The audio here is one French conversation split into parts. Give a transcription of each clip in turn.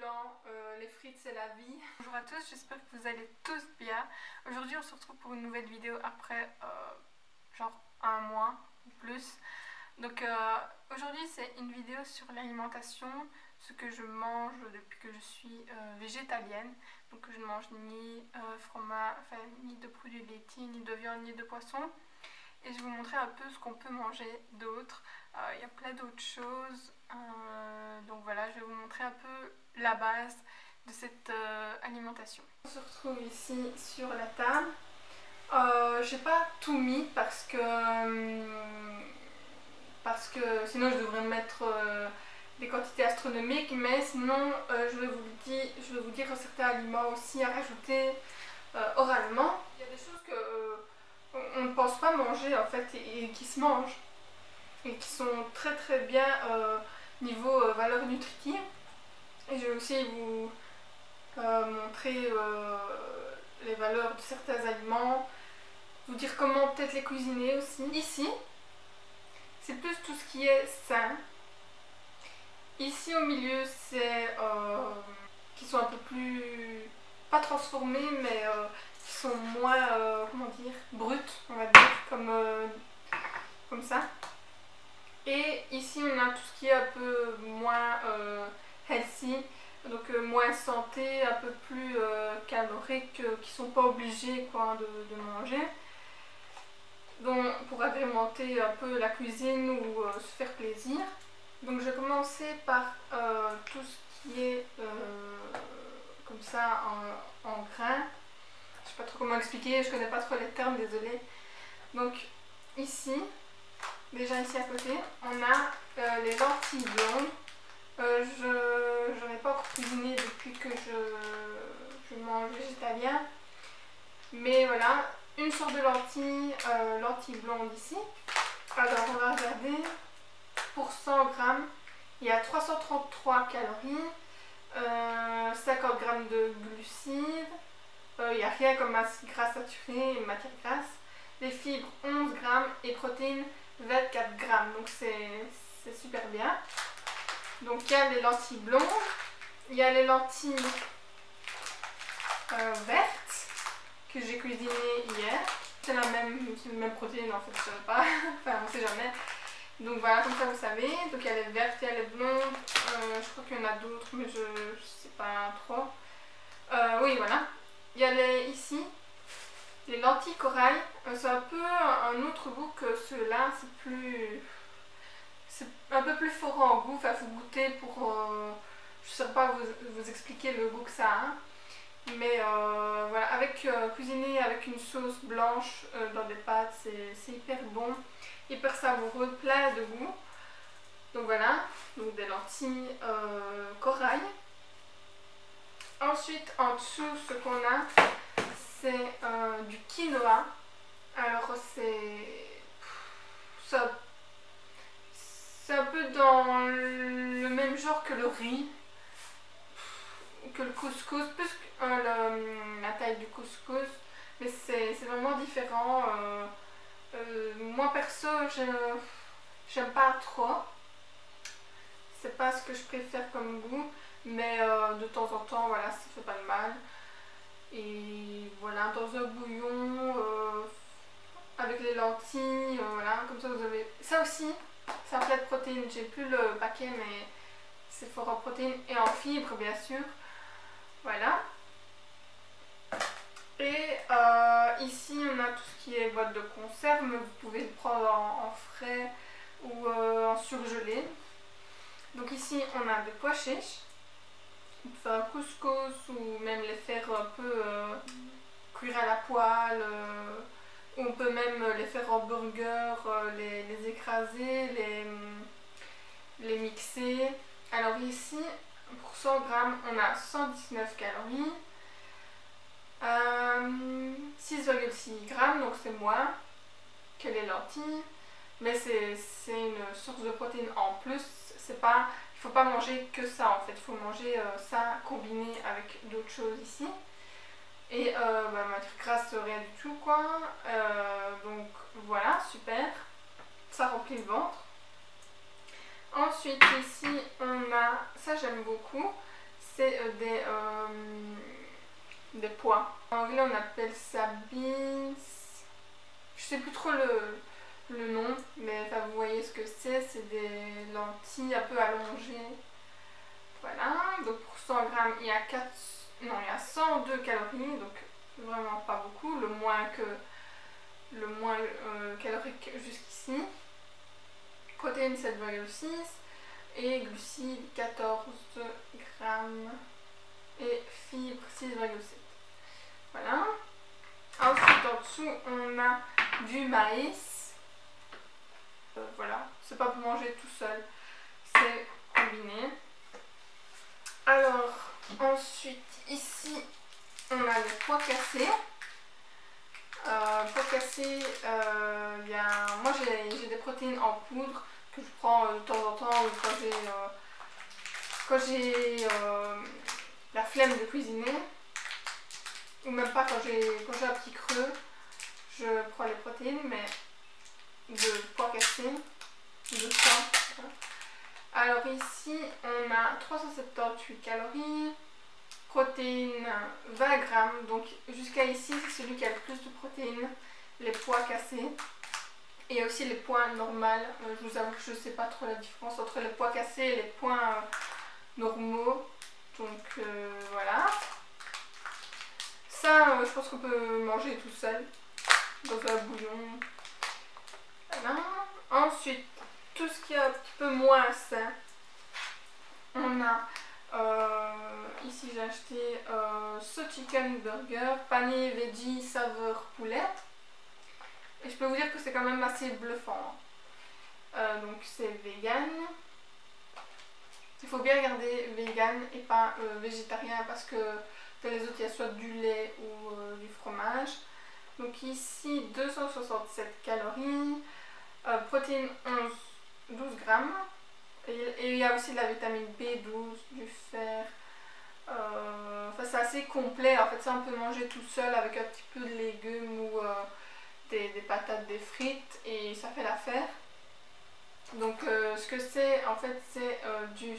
blanc, les frites c'est la vie. Bonjour à tous, j'espère que vous allez tous bien. Aujourd'hui on se retrouve pour une nouvelle vidéo après genre un mois ou plus. Donc aujourd'hui c'est une vidéo sur l'alimentation, ce que je mange depuis que je suis végétalienne. Donc je ne mange ni fromage, enfin, ni de produits laitiers, ni de viande, ni de poisson. Et je vais vous montrer un peu ce qu'on peut manger d'autre. Il y a plein d'autres choses. Donc voilà, je vais vous montrer un peu la base de cette alimentation. On se retrouve ici sur la table. J'ai pas tout mis parce que sinon je devrais mettre des quantités astronomiques, mais sinon je vais vous dire certains aliments aussi à rajouter oralement. Il y a des choses que on ne pense pas manger en fait et qui se mangent et qui sont très très bien niveau valeur nutritive. Et je vais aussi vous montrer les valeurs de certains aliments, vous dire comment peut-être les cuisiner aussi. Ici c'est plus tout ce qui est sain. Ici au milieu c'est qui sont un peu plus pas transformés, mais qui sont moins comment dire, brutes, on va dire, comme ça. Et ici on a tout ce qui est un peu moins healthy, donc moins santé, un peu plus calorique, qui sont pas obligés quoi, de manger. Donc pour agrémenter un peu la cuisine ou se faire plaisir. Donc je vais commencer par tout ce qui est comme ça en grains. Je sais pas trop comment expliquer, je connais pas trop les termes, désolée. Donc ici, déjà ici à côté, on a les lentilles blondes. Je n'ai pas encore cuisiné depuis que je mange végétalien. Mais voilà, une sorte de lentilles blondes ici. Alors on va regarder. Pour 100 grammes, il y a 333 calories, 50 grammes de glucides, il n'y a rien comme acide gras saturé et matière grasse. Les fibres 11 grammes et protéines 24 grammes, donc c'est super bien. Donc il y a les lentilles blondes, il y a les lentilles vertes que j'ai cuisinées hier. C'est la même protéine en fait, je ne sais pas, enfin on ne sait jamais. Donc voilà, comme ça vous savez. Donc il y a les vertes, il y a les blondes, je crois qu'il y en a d'autres mais je ne sais pas trop. Oui voilà, il y a ici les lentilles corail, c'est un peu un autre goût que ceux-là, c'est un peu plus fort en goût, enfin faut goûter pour, je ne sais pas vous expliquer le goût que ça a. Mais voilà, cuisiner avec une sauce blanche dans des pâtes, c'est hyper bon, hyper savoureux, plein de goût. Donc voilà, donc des lentilles corail. Ensuite, en dessous, ce qu'on a, c'est du quinoa. Alors c'est un peu dans le même genre que le riz, que le couscous, plus que la taille du couscous, mais c'est vraiment différent. Moi perso, j'aime pas trop, c'est pas ce que je préfère comme goût, mais de temps en temps, voilà, ça fait pas de mal. Et voilà, dans un bouillon avec les lentilles, voilà, comme ça vous avez ça aussi. C'est un plat de protéines, j'ai plus le paquet, mais c'est fort en protéines et en fibres bien sûr. Voilà. Et ici on a tout ce qui est boîte de conserve, mais vous pouvez le prendre en frais ou en surgelé. Donc ici on a des pois chiches, on peut faire un couscous ou même les faire un peu cuire à la poêle, ou on peut même les faire en burger, les écraser, les mixer. Alors ici pour 100 grammes on a 119 calories, 6,6 grammes, donc c'est moins que les lentilles, mais c'est une source de protéines en plus. C'est pas, il faut pas manger que ça en fait, il faut manger ça combiné avec d'autres choses ici. Et matière grasse, rien du tout quoi. Donc voilà, super, ça remplit le ventre. Ensuite ici on a, ça j'aime beaucoup, c'est des pois. En anglais on appelle ça beans. Je sais plus trop le nom, mais enfin, vous voyez ce que c'est des lentilles un peu allongées. Voilà, donc pour 100 grammes il y a 102 calories, donc vraiment pas beaucoup, le moins calorique jusqu'ici. Protéines 7,6 et glucides 14 grammes et fibres 6,7. Voilà. Ensuite en dessous on a du maïs. Voilà, c'est pas pour manger tout seul, c'est combiné. Alors ensuite ici on a les pois cassés. Pois cassés, moi j'ai des protéines en poudre que je prends de temps en temps ou quand j'ai la flemme de cuisiner, ou même pas quand j'ai un petit creux, je prends les protéines, mais de pois cassés, de ça. Alors ici on a 378 calories, protéines 20 grammes, donc jusqu'à ici c'est celui qui a le plus de protéines, les pois cassés. Et aussi les pois normaux. Je vous avoue que je ne sais pas trop la différence entre les pois cassés et les pois normaux. Donc voilà. Ça, je pense qu'on peut manger tout seul dans un bouillon. Voilà. Ensuite, tout ce qui est un petit peu moins sain. On a ici j'ai acheté ce chicken burger, panier veggie saveur poulet. Et je peux vous dire que c'est quand même assez bluffant. Donc c'est vegan. Il faut bien regarder vegan et pas végétarien parce que dans les autres il y a soit du lait ou du fromage. Donc ici 267 calories, protéines 12 grammes. Et il y a aussi de la vitamine B12, du fer. Enfin c'est assez complet. En fait ça on peut manger tout seul avec un petit peu de légumes ou des patates, des frites et ça fait l'affaire. Donc ce que c'est en fait c'est du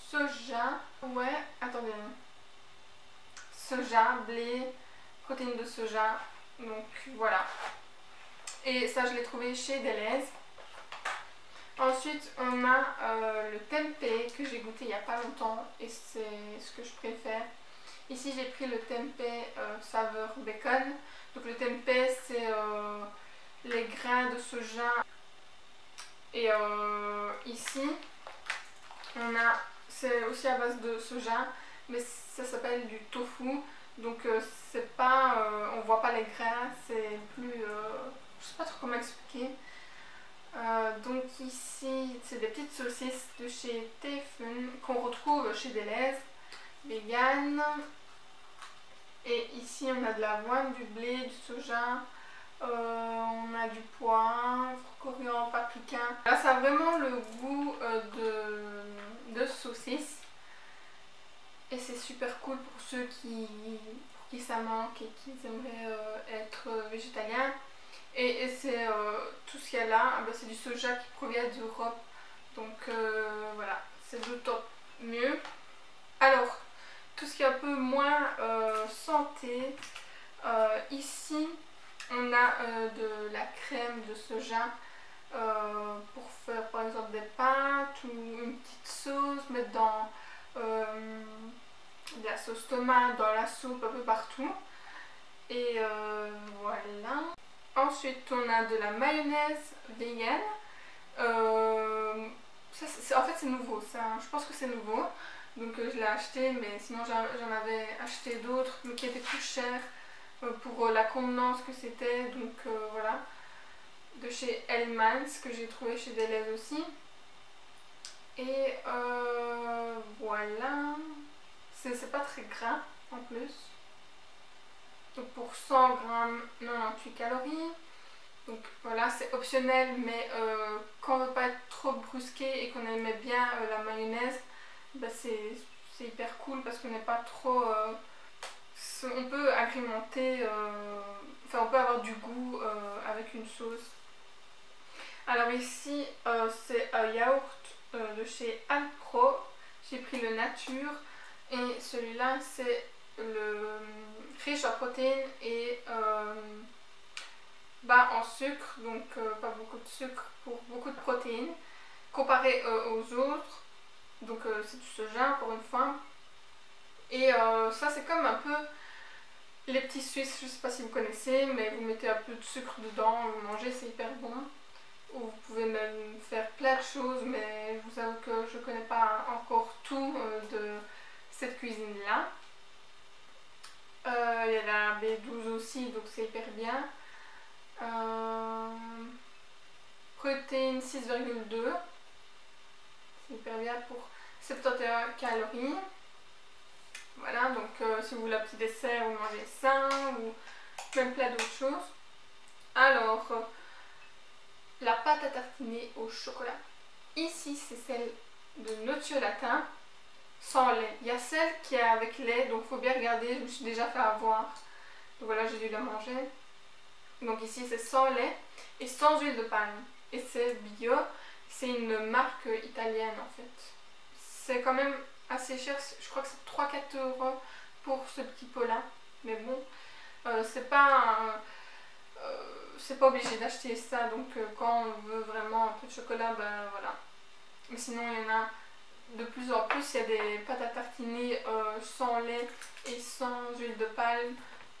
soja. Ouais, attendez. Soja, blé, protéines de soja. Donc voilà. Et ça je l'ai trouvé chez Deleuze. Ensuite on a le tempeh que j'ai goûté il n'y a pas longtemps et c'est ce que je préfère. Ici j'ai pris le tempeh saveur bacon. Donc le tempeh c'est les grains de soja. Et ici on a, c'est aussi à base de soja mais ça s'appelle du tofu. Donc c'est pas, on voit pas les grains, c'est plus, je sais pas trop comment expliquer. Donc ici c'est des petites saucisses de chez Tefun qu'on retrouve chez Deleuze, vegan. Et ici on a de l'avoine, du blé, du soja, on a du poivre, coriandre, paprika. Là ça a vraiment le goût de saucisse. Et c'est super cool pour ceux pour qui ça manque et qui aimeraient être végétaliens. Et c'est tout ce qu'il y a là, c'est du soja qui provient d'Europe. Donc voilà, c'est d'autant mieux. Alors, tout ce qui est un peu moins santé, ici on a de la crème de soja pour faire par exemple des pâtes ou une petite sauce, mettre dans de la sauce tomate, dans la soupe, un peu partout. Et voilà. Ensuite on a de la mayonnaise vegan. En fait c'est nouveau, ça, je pense que c'est nouveau. Donc je l'ai acheté, mais sinon j'en avais acheté d'autres mais qui étaient plus chers pour la contenance que c'était. Donc voilà, de chez Hellmann's que j'ai trouvé chez Deleuze aussi. Et voilà, c'est pas très gras en plus. Donc pour 100 grammes 98 calories. Donc voilà, c'est optionnel, mais quand on veut pas être trop brusqué et qu'on aimait bien la mayonnaise, c'est hyper cool parce qu'on n'est pas trop... on peut agrémenter, enfin on peut avoir du goût avec une sauce. Alors ici c'est un yaourt de chez Alpro. J'ai pris le nature. Et celui-là c'est le riche en protéines et bas en sucre, donc pas beaucoup de sucre pour beaucoup de protéines comparé aux autres. Donc c'est du soja encore une fois. Et ça c'est comme un peu les petits suisses, je sais pas si vous connaissez, mais vous mettez un peu de sucre dedans, vous mangez, c'est hyper bon. Ou vous pouvez même faire plein de choses, mais je vous avoue que je connais pas encore tout de cette cuisine là. Il y a la B12 aussi, donc c'est hyper bien. Protéines 6,2, c'est hyper bien pour 71 calories. Voilà, donc si vous voulez un petit dessert, vous mangez ça, ou même plein d'autres choses. Alors, la pâte à tartiner au chocolat. Ici, c'est celle de Nocciolatin, sans lait. Il y a celle qui est avec lait, donc il faut bien regarder, je me suis déjà fait avoir. Donc voilà, j'ai dû la manger. Donc ici, c'est sans lait et sans huile de palme. Et c'est bio, c'est une marque italienne en fait. C'est quand même assez cher, je crois que c'est 3-4 € pour ce petit pot là. Mais bon, c'est pas obligé d'acheter ça, donc quand on veut vraiment un peu de chocolat, ben voilà. Mais sinon il y en a de plus en plus, il y a des pâtes à tartiner sans lait et sans huile de palme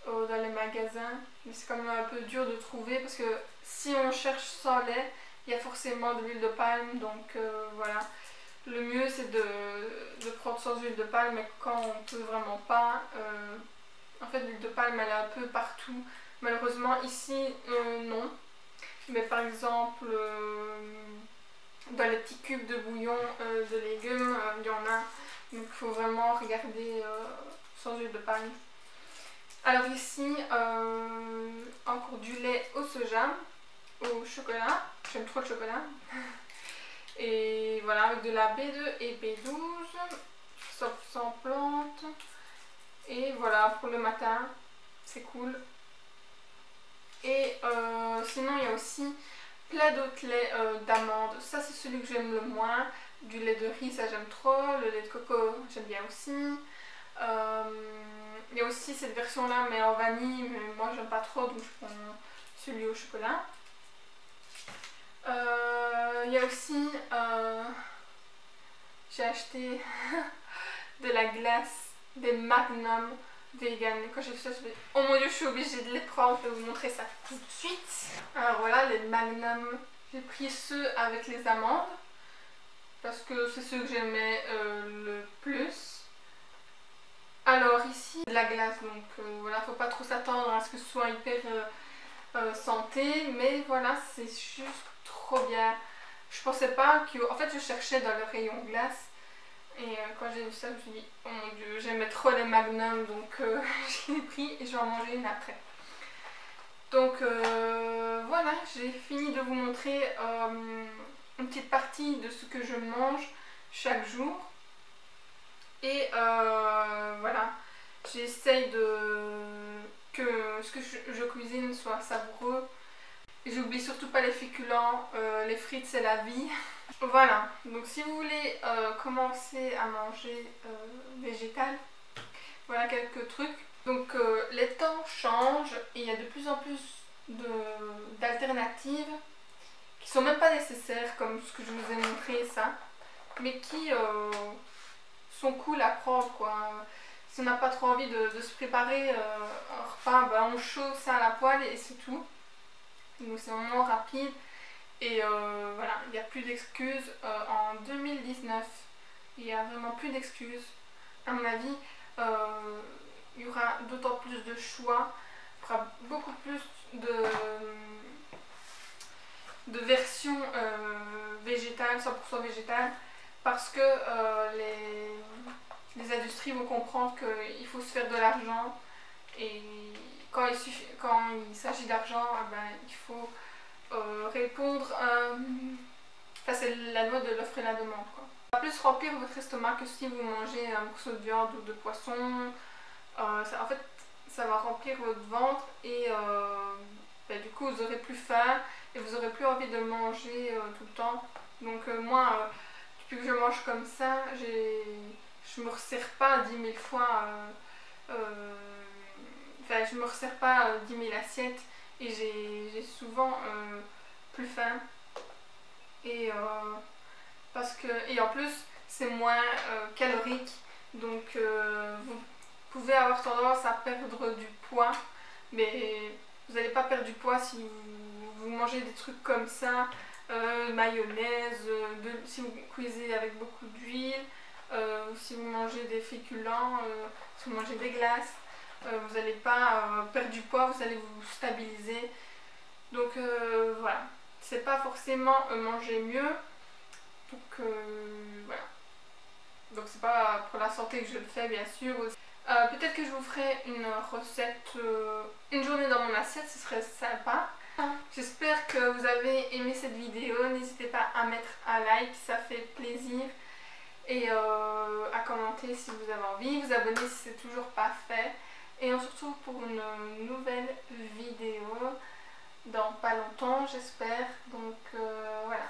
dans les magasins. Mais c'est quand même un peu dur de trouver parce que si on cherche sans lait, il y a forcément de l'huile de palme, donc voilà. Le mieux c'est de prendre sans huile de palme, mais quand on peut vraiment pas, en fait l'huile de palme elle est un peu partout. Malheureusement ici non, mais par exemple dans les petits cubes de bouillon de légumes il y en a, donc il faut vraiment regarder sans huile de palme. Alors ici encore du lait au soja, au chocolat, j'aime trop le chocolat. Et voilà, avec de la B2 et B12, 100% plantes. Et voilà, pour le matin, c'est cool. Et sinon, il y a aussi plein d'autres laits d'amandes. Ça, c'est celui que j'aime le moins. Du lait de riz, ça j'aime trop. Le lait de coco, j'aime bien aussi. Il y a aussi cette version-là, mais en vanille. Mais moi, j'aime pas trop, donc je prends celui au chocolat. Il y a aussi, j'ai acheté de la glace, des Magnum vegan. Quand j'ai vu ça, je me suis dit, oh mon dieu, je suis obligée de les prendre, je vais vous montrer ça tout de suite. Alors voilà, les Magnum, j'ai pris ceux avec les amandes, parce que c'est ceux que j'aimais le plus. Alors ici, de la glace, donc voilà, faut pas trop s'attendre à ce que ce soit hyper santé, mais voilà, c'est juste trop bien. Je pensais pas que... En fait, je cherchais dans le rayon glace. Et quand j'ai vu ça, je me suis dit, oh mon dieu, j'aimais trop les Magnum, donc je l'ai pris et je vais en manger une après. Donc voilà, j'ai fini de vous montrer une petite partie de ce que je mange chaque jour. Et voilà, j'essaye que ce que je cuisine soit savoureux. J'oublie surtout pas les féculents, les frites c'est la vie. Voilà, donc si vous voulez commencer à manger végétal, voilà quelques trucs. Donc les temps changent et il y a de plus en plus d'alternatives qui sont même pas nécessaires comme ce que je vous ai montré ça, mais qui sont cool à prendre quoi. Si on n'a pas trop envie de se préparer un repas, ben, on chauffe ça à la poêle et c'est tout. Donc c'est vraiment rapide et voilà, il n'y a plus d'excuses en 2019, il n'y a vraiment plus d'excuses. À mon avis, il y aura d'autant plus de choix, il y aura beaucoup plus de versions végétales, 100% végétales, parce que les industries vont comprendre qu'il faut se faire de l'argent et quand il s'agit d'argent, ben, il faut répondre, enfin c'est la loi de l'offre et la demande quoi. Ça va plus remplir votre estomac que si vous mangez un morceau de viande ou de poisson. En fait ça va remplir votre ventre et ben, du coup vous aurez plus faim et vous aurez plus envie de manger tout le temps. Donc moi depuis que je mange comme ça, je je me resserre pas 10 000 fois, enfin je me resserre pas 10 000 assiettes et j'ai souvent plus faim. Et, et en plus c'est moins calorique, donc vous pouvez avoir tendance à perdre du poids, mais vous n'allez pas perdre du poids si vous mangez des trucs comme ça, mayonnaise, si vous cuisez avec beaucoup d'huile, ou si vous mangez des féculents, si vous mangez des glaces, vous n'allez pas perdre du poids, vous allez vous stabiliser. Donc voilà, c'est pas forcément manger mieux, donc voilà. Donc c'est pas pour la santé que je le fais, bien sûr. Peut-être que je vous ferai une recette, une journée dans mon assiette, ce serait sympa. J'espère que vous avez aimé cette vidéo, n'hésitez pas à mettre un like, ça fait plaisir. Et à commenter si vous avez envie, vous abonner si c'est toujours pas fait. Et on se retrouve pour une nouvelle vidéo dans pas longtemps, j'espère. Donc voilà.